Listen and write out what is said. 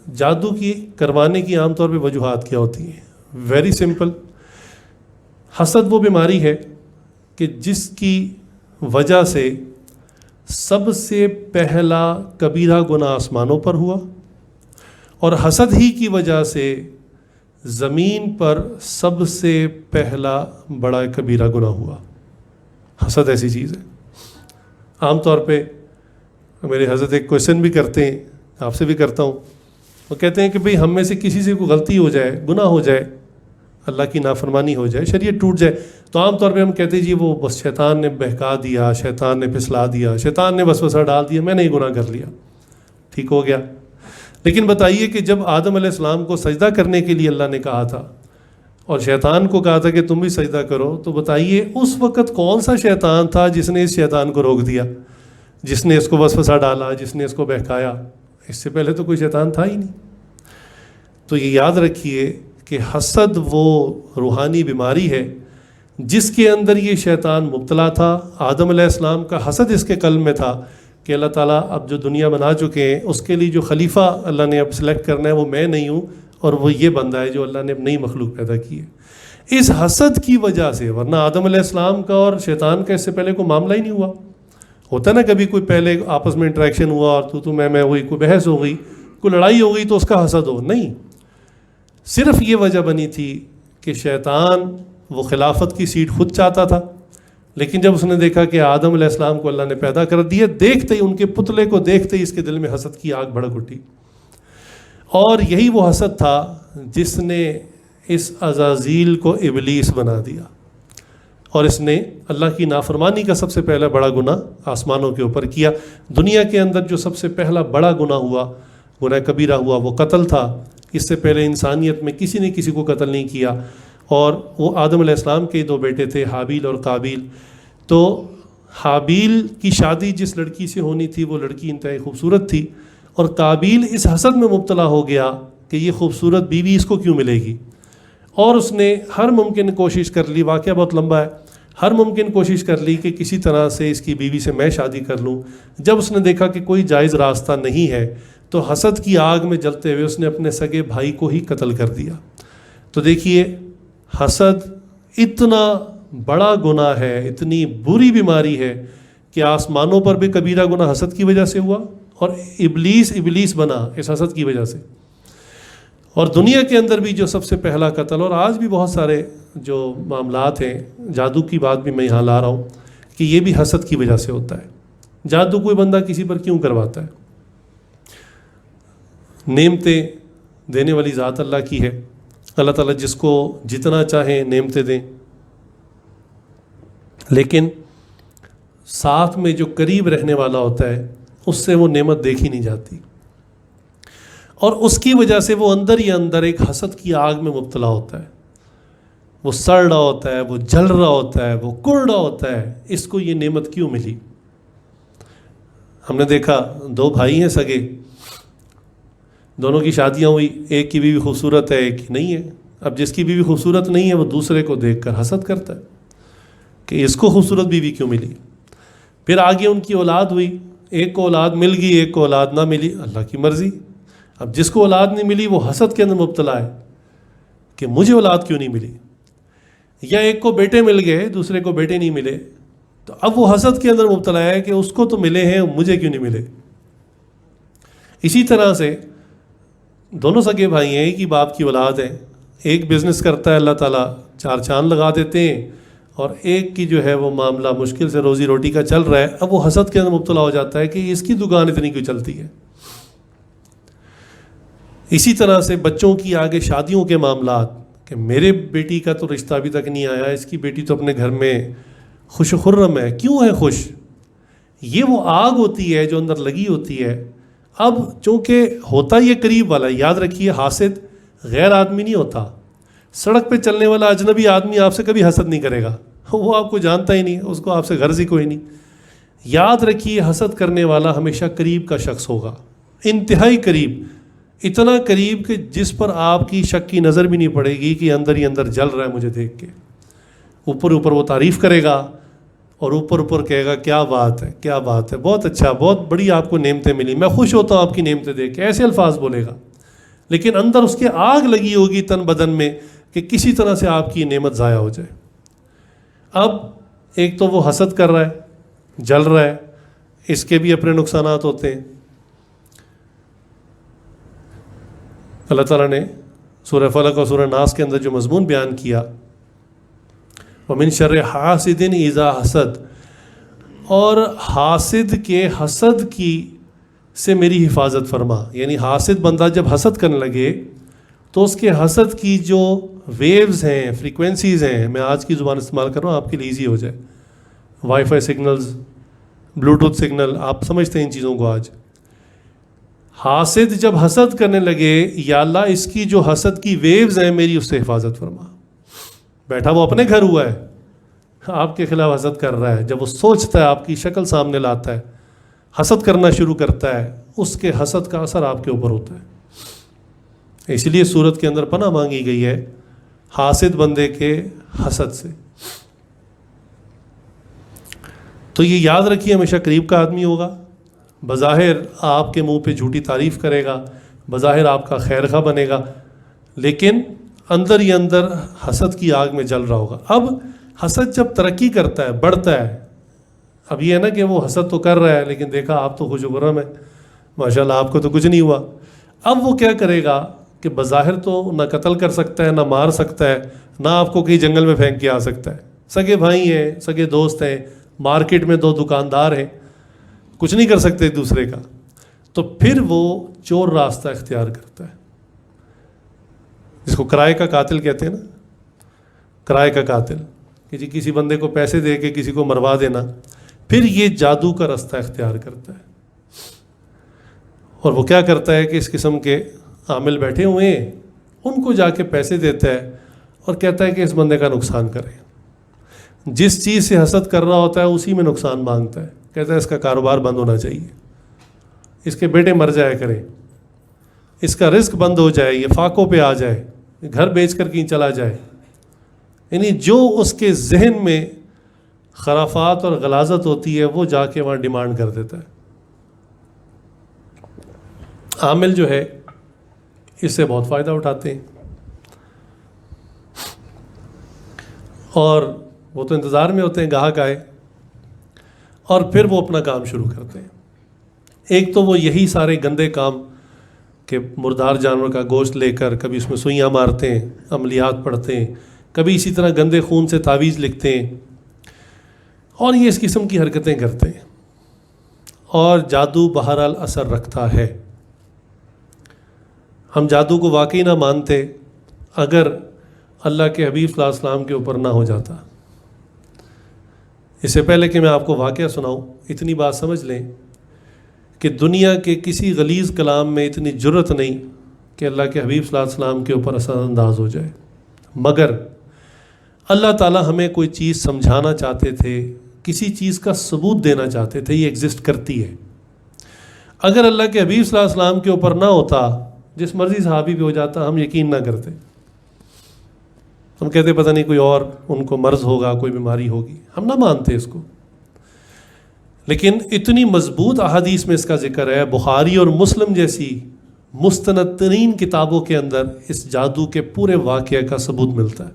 جادو کی کروانے کی عام طور پہ وجوہات کیا ہوتی ہیں؟ Very simple. حسد وہ بیماری ہے کہ جس کی وجہ سے سب سے پہلا کبیرہ گناہ آسمانوں پر ہوا، اور حسد ہی کی وجہ سے زمین پر سب سے پہلا بڑا کبیرہ گناہ ہوا. حسد ایسی چیز ہے. عام طور پہ میرے حضرت ایک کویشچن بھی کرتے ہیں، آپ سے بھی کرتا ہوں. وہ کہتے ہیں کہ بھئی ہم میں سے کسی سے کوئی غلطی ہو جائے، گناہ ہو جائے، اللہ کی نافرمانی ہو جائے، شریعت ٹوٹ جائے، تو عام طور پہ ہم کہتے ہیں جی وہ بس شیطان نے بہکا دیا، شیطان نے پھسلا دیا، شیطان نے وسوسہ ڈال دیا، میں نے ہی گناہ کر لیا، ٹھیک ہو گیا. لیکن بتائیے کہ جب آدم علیہ السلام کو سجدہ کرنے کے لیے اللہ نے کہا تھا اور شیطان کو کہا تھا کہ تم بھی سجدہ کرو، تو بتائیے اس وقت کون سا شیطان تھا جس نے اس شیطان کو روک دیا، جس نے اس کو وسوسہ ڈالا، جس نے اس کو بہکایا؟ اس سے پہلے تو کوئی شیطان تھا ہی نہیں. تو یہ یاد رکھیے کہ حسد وہ روحانی بیماری ہے جس کے اندر یہ شیطان مبتلا تھا. آدم علیہ السلام کا حسد اس کے قلب میں تھا کہ اللہ تعالیٰ اب جو دنیا بنا چکے ہیں اس کے لیے جو خلیفہ اللہ نے اب سلیکٹ کرنا ہے وہ میں نہیں ہوں، اور وہ یہ بندہ ہے جو اللہ نے اب نئی مخلوق پیدا کی ہے. اس حسد کی وجہ سے، ورنہ آدم علیہ السلام کا اور شیطان کا اس سے پہلے کوئی معاملہ ہی نہیں ہوا. ہوتا نا کبھی کوئی پہلے آپس میں انٹریکشن ہوا اور تو میں ہوئی، کوئی بحث ہو گئی، کوئی لڑائی ہو گئی تو اس کا حسد ہو، نہیں. صرف یہ وجہ بنی تھی کہ شیطان وہ خلافت کی سیٹ خود چاہتا تھا، لیکن جب اس نے دیکھا کہ آدم علیہ السلام کو اللہ نے پیدا کر دیا، دیکھتے ہی ان کے پتلے کو دیکھتے ہی اس کے دل میں حسد کی آگ بھڑک اٹھی. اور یہی وہ حسد تھا جس نے اس عزازیل کو ابلیس بنا دیا، اور اس نے اللہ کی نافرمانی کا سب سے پہلا بڑا گناہ آسمانوں کے اوپر کیا. دنیا کے اندر جو سب سے پہلا بڑا گناہ ہوا، گناہ کبیرہ ہوا، وہ قتل تھا. اس سے پہلے انسانیت میں کسی نے کسی کو قتل نہیں کیا، اور وہ آدم علیہ السلام کے دو بیٹے تھے، حابیل اور قابیل. تو حابیل کی شادی جس لڑکی سے ہونی تھی وہ لڑکی انتہائی خوبصورت تھی، اور قابیل اس حسد میں مبتلا ہو گیا کہ یہ خوبصورت بیوی اس کو کیوں ملے گی، اور اس نے ہر ممکن کوشش کر لی. واقعہ بہت لمبا ہے. ہر ممکن کوشش کر لی کہ کسی طرح سے اس کی بیوی سے میں شادی کر لوں. جب اس نے دیکھا کہ کوئی جائز راستہ نہیں ہے تو حسد کی آگ میں جلتے ہوئے اس نے اپنے سگے بھائی کو ہی قتل کر دیا. تو دیکھیے حسد اتنا بڑا گناہ ہے، اتنی بری بیماری ہے کہ آسمانوں پر بھی کبیرہ گناہ حسد کی وجہ سے ہوا، اور ابلیس بنا اس حسد کی وجہ سے. اور دنیا کے اندر بھی جو سب سے پہلا قتل، اور آج بھی بہت سارے جو معاملات ہیں، جادو کی بات بھی میں یہاں لا رہا ہوں کہ یہ بھی حسد کی وجہ سے ہوتا ہے. جادو کوئی بندہ کسی پر کیوں کرواتا ہے؟ نعمتیں دینے والی ذات اللہ کی ہے. اللہ تعالیٰ جس کو جتنا چاہیں نعمتیں دیں، لیکن ساتھ میں جو قریب رہنے والا ہوتا ہے اس سے وہ نعمت دیکھی نہیں جاتی، اور اس کی وجہ سے وہ اندر ہی اندر ایک حسد کی آگ میں مبتلا ہوتا ہے. وہ سڑ رہا ہوتا ہے، وہ جل رہا ہوتا ہے، وہ کڑ رہا ہوتا ہے، اس کو یہ نعمت کیوں ملی. ہم نے دیکھا دو بھائی ہیں سگے، دونوں کی شادیاں ہوئی، ایک کی بیوی خوبصورت ہے، ایک کی نہیں ہے. اب جس کی بیوی خوبصورت نہیں ہے وہ دوسرے کو دیکھ کر حسد کرتا ہے کہ اس کو خوبصورت بیوی کیوں ملی. پھر آگے ان کی اولاد ہوئی، ایک کو اولاد مل گئی، ایک کو اولاد نہ ملی، اللہ کی مرضی. اب جس کو اولاد نہیں ملی وہ حسد کے اندر مبتلا ہے کہ مجھے اولاد کیوں نہیں ملی. یا ایک کو بیٹے مل گئے، دوسرے کو بیٹے نہیں ملے، تو اب وہ حسد کے اندر مبتلا ہے کہ اس کو تو ملے ہیں، مجھے کیوں نہیں ملے. اسی طرح سے دونوں سگے بھائی ہیں، ایک ہی باپ کی اولاد ہے، ایک بزنس کرتا ہے، اللہ تعالیٰ چار چاند لگا دیتے ہیں، اور ایک کی جو ہے وہ معاملہ مشکل سے روزی روٹی کا چل رہا ہے. اب وہ حسد کے اندر مبتلا ہو جاتا ہے کہ اس کی دکان اتنی کیوں چلتی ہے. اسی طرح سے بچوں کی آگے شادیوں کے معاملات، کہ میرے بیٹی کا تو رشتہ ابھی تک نہیں آیا، اس کی بیٹی تو اپنے گھر میں خوش و خرم ہے. کیوں ہے خوش؟ یہ وہ آگ ہوتی ہے جو اندر لگی ہوتی ہے. اب چونکہ ہوتا یہ قریب والا، یاد رکھیے حاسد غیر آدمی نہیں ہوتا. سڑک پہ چلنے والا اجنبی آدمی آپ سے کبھی حسد نہیں کرے گا، وہ آپ کو جانتا ہی نہیں، اس کو آپ سے غرض ہی کوئی نہیں. یاد رکھیے حسد کرنے والا ہمیشہ قریب کا شخص ہوگا، انتہائی قریب، اتنا قریب کہ جس پر آپ کی شک کی نظر بھی نہیں پڑے گی کہ اندر ہی اندر جل رہا ہے مجھے دیکھ کے. اوپر اوپر وہ تعریف کرے گا اور اوپر اوپر کہے گا کیا بات ہے، کیا بات ہے، بہت اچھا، بہت بڑی آپ کو نعمتیں ملی، میں خوش ہوتا ہوں آپ کی نعمتیں دیکھ کے، ایسے الفاظ بولے گا. لیکن اندر اس کے آگ لگی ہوگی تن بدن میں کہ کسی طرح سے آپ کی نعمت ضائع ہو جائے. اب ایک تو وہ حسد کر رہا ہے، جل رہا ہے، اس کے بھی اپنے نقصانات ہوتے ہیں. اللہ تعالیٰ نے سورہ فلق اور سورہ ناس کے اندر جو مضمون بیان کیا، وَمِن شَرِّ حَاسِدٍ اِذَا حَسَد، اور حاسد کے حسد کی سے میری حفاظت فرما. یعنی حاسد بندہ جب حسد کرنے لگے تو اس کے حسد کی جو ویوز ہیں، فریکوینسیز ہیں، میں آج کی زبان استعمال کر رہا ہوں آپ کے لیے ایزی ہو جائے، wi fi signals, Bluetooth signal, آپ سمجھتے ہیں ان چیزوں کو. آج حاسد جب حسد کرنے لگے، یا اللہ اس کی جو حسد کی ویوز ہیں میری اس سے حفاظت فرما. بیٹھا وہ اپنے گھر ہوا ہے، آپ کے خلاف حسد کر رہا ہے. جب وہ سوچتا ہے، آپ کی شکل سامنے لاتا ہے، حسد کرنا شروع کرتا ہے، اس کے حسد کا اثر آپ کے اوپر ہوتا ہے. اس لیے سورت کے اندر پناہ مانگی گئی ہے حاسد بندے کے حسد سے. تو یہ یاد رکھیے، ہمیشہ قریب کا آدمی ہوگا، بظاہر آپ کے منہ پہ جھوٹی تعریف کرے گا، بظاہر آپ کا خیر خواہ بنے گا، لیکن اندر ہی اندر حسد کی آگ میں جل رہا ہوگا. اب حسد جب ترقی کرتا ہے، بڑھتا ہے، اب یہ ہے نا کہ وہ حسد تو کر رہا ہے لیکن دیکھا آپ تو خوش و خرم ہے، ماشاءاللہ آپ کو تو کچھ نہیں ہوا. اب وہ کیا کرے گا کہ بظاہر تو نہ قتل کر سکتا ہے، نہ مار سکتا ہے، نہ آپ کو کہیں جنگل میں پھینک کے آ سکتا ہے. سگے بھائی ہیں، سگے دوست ہیں، مارکیٹ میں دو دکاندار ہیں، کچھ نہیں کر سکتے ایک دوسرے کا. تو پھر وہ چور راستہ اختیار کرتا ہے، جس کو کرائے کا قاتل کہتے ہیں نا، کرائے کا قاتل، کہ جی کسی بندے کو پیسے دے کے کسی کو مروا دینا. پھر یہ جادو کا راستہ اختیار کرتا ہے، اور وہ کیا کرتا ہے کہ اس قسم کے عامل بیٹھے ہوئے ہیں، ان کو جا کے پیسے دیتا ہے اور کہتا ہے کہ اس بندے کا نقصان کریں. جس چیز سے حسد کر رہا ہوتا ہے اسی میں نقصان مانگتا ہے، کہتا ہے اس کا کاروبار بند ہونا چاہیے، اس کے بیٹے مر جایا کریں، اس کا رزق بند ہو جائے، یہ فاقوں پہ آ جائے، گھر بیچ کر کہیں چلا جائے. یعنی جو اس کے ذہن میں خرافات اور غلاظت ہوتی ہے وہ جا کے وہاں ڈیمانڈ کر دیتا ہے. عامل جو ہے اس سے بہت فائدہ اٹھاتے ہیں، اور وہ تو انتظار میں ہوتے ہیں گاہک آئے، اور پھر وہ اپنا کام شروع کرتے ہیں. ایک تو وہ یہی سارے گندے کام کہ مردار جانور کا گوشت لے کر کبھی اس میں سوئیاں مارتے ہیں، عملیات پڑھتے ہیں، کبھی اسی طرح گندے خون سے تعویذ لکھتے ہیں، اور یہ اس قسم کی حرکتیں کرتے ہیں. اور جادو بہرحال اثر رکھتا ہے. ہم جادو کو واقعی نہ مانتے اگر اللہ کے حبیب صلی اللہ علیہ وسلم کے اوپر نہ ہو جاتا. اس سے پہلے کہ میں آپ کو واقعہ سناؤں، اتنی بات سمجھ لیں کہ دنیا کے کسی غلیظ کلام میں اتنی جرت نہیں کہ اللہ کے حبیب صلی اللہ علیہ وسلم کے اوپر اثر انداز ہو جائے. مگر اللہ تعالیٰ ہمیں کوئی چیز سمجھانا چاہتے تھے، کسی چیز کا ثبوت دینا چاہتے تھے، یہ ایگزسٹ کرتی ہے. اگر اللہ کے حبیب صلی اللہ علیہ وسلم کے اوپر نہ ہوتا، جس مرضی صحابی بھی ہو جاتا، ہم یقین نہ کرتے. ہم کہتے پتہ نہیں کوئی اور ان کو مرض ہوگا، کوئی بیماری ہوگی، ہم نہ مانتے اس کو. لیکن اتنی مضبوط احادیث میں اس کا ذکر ہے، بخاری اور مسلم جیسی مستند ترین کتابوں کے اندر اس جادو کے پورے واقعہ کا ثبوت ملتا ہے.